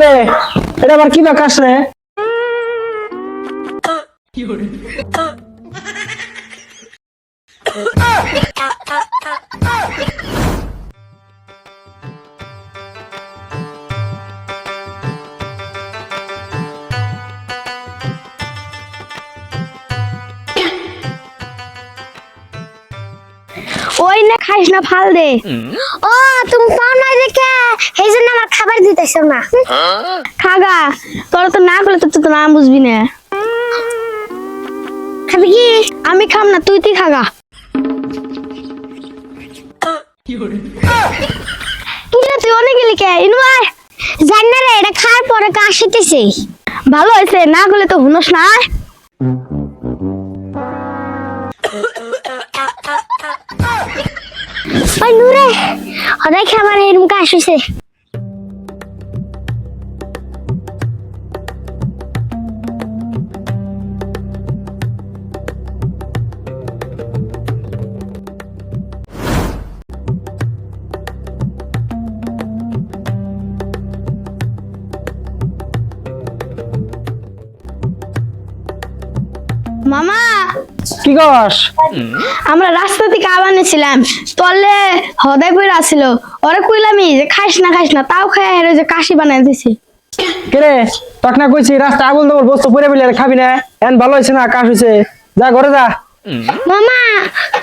রে এটা আবার কি বাকাস রে? ওই না খাইস না, ফাল দে। ও তুমি পাও না দেখে এই জন্য আমার খাবার দিতেছো না। খাগা, তোরা তো না করলে তো নাম বুঝবি না। খাবি কি? আমি খাম না, তুই খাগা। কি রে তুই অনেক গেলি কে? ইনুয়াই জান না রে, এটা খাওয়ার পরে কাশ হইতেছে। ভালো হয়েছে, না করলে তো হুনস না। ওই নুরে ওরাই খাবার এরকম কাশ হয়েছে। মামা কি কস? আমরা রাস্তা থেকে আবানেছিলাম, তলে হদাই কইরা আসছিল। ওরে কইলামই যে খাইস না, তাও খায় হেরে যে কাশি বানাই দিছি। কে রে তক না কইছি রাস্তা আগুন দেবো বস্তু পরে বলে খাবি না? এন ভালো হয়েছে না, কাশ হয়েছে, যা ঘরে যা। মামা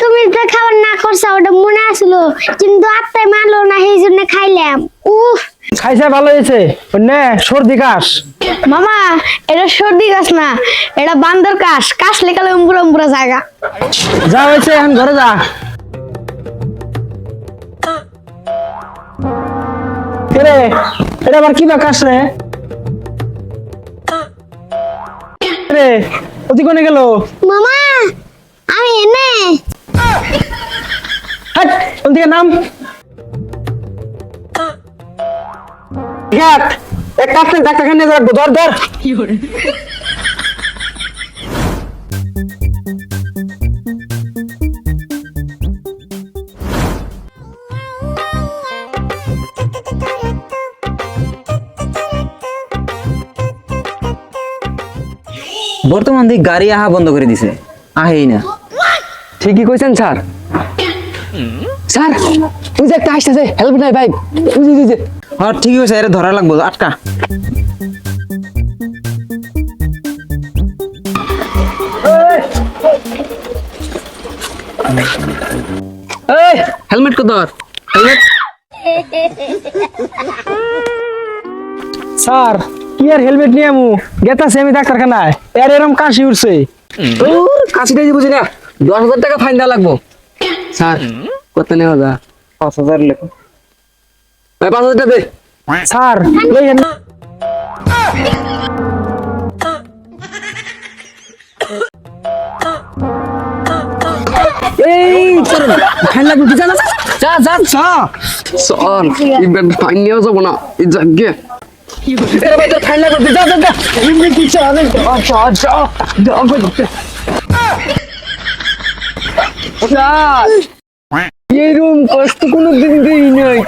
তুমি যে খাবার না করছো ওটা মনে আসলো, কিন্তু আত্মায় মানলো না, সেই জন্য খাইলাম। উফ খাইছে ভালো হয়েছে, নে সর্দি কাশ। মামা এটা সর্দি কাশ না, এটা বান্দর কাশ। কাশ লেখালে উম্বুরা জায়গা। যা হয়েছে এখন ঘরে যা। কে রে এটা আবার কি বাকাস রে? রে ওদি কোনে গেল? মামা আমি এনে। হাট ওদিকে নাম। ঘাট এক কাছে ডাক্তারখানে রাখবো, ধর ধর। বর্তমান দিক গাড়ি আহা বন্ধ করে দিছে, আহেই না। ঠিকই কইছেন স্যার। স্যার ওই যে একটা আসতেছে, হেল্প নাই ভাই। ওই যে হ্যাঁ ঠিকই হয়েছে, এর ধরা লাগবো, আটকা। এই হেলমেট কো ধর, হেলমেট। স্যার কি আর হেলমেট নিয়ে আমু, গেতাছি আমি ডাক্তারখানায়, এর এরম কাশি উঠছে। কাশিটাই বুঝি না, 10,000 টাকা ফাইন দেওয়া লাগবো। স্যার কত নেওয়া যা? 5,000 লেখো। ভাই 5,000 টাকা দে। স্যার লইয়েন। এই তোর ফাইন লাগবে কি জানা? যা যা যা। স্যার ইবেন ফাইন নিয়ে যাব না, এই জায়গা এর ভাই তোর ফাইন লাগবে, যা যা যা। ইবেন কি চালে? আচ্ছা আচ্ছা যা ভাই। স্যার এই রুম কষ্ট কোনো দিন দেই নাই।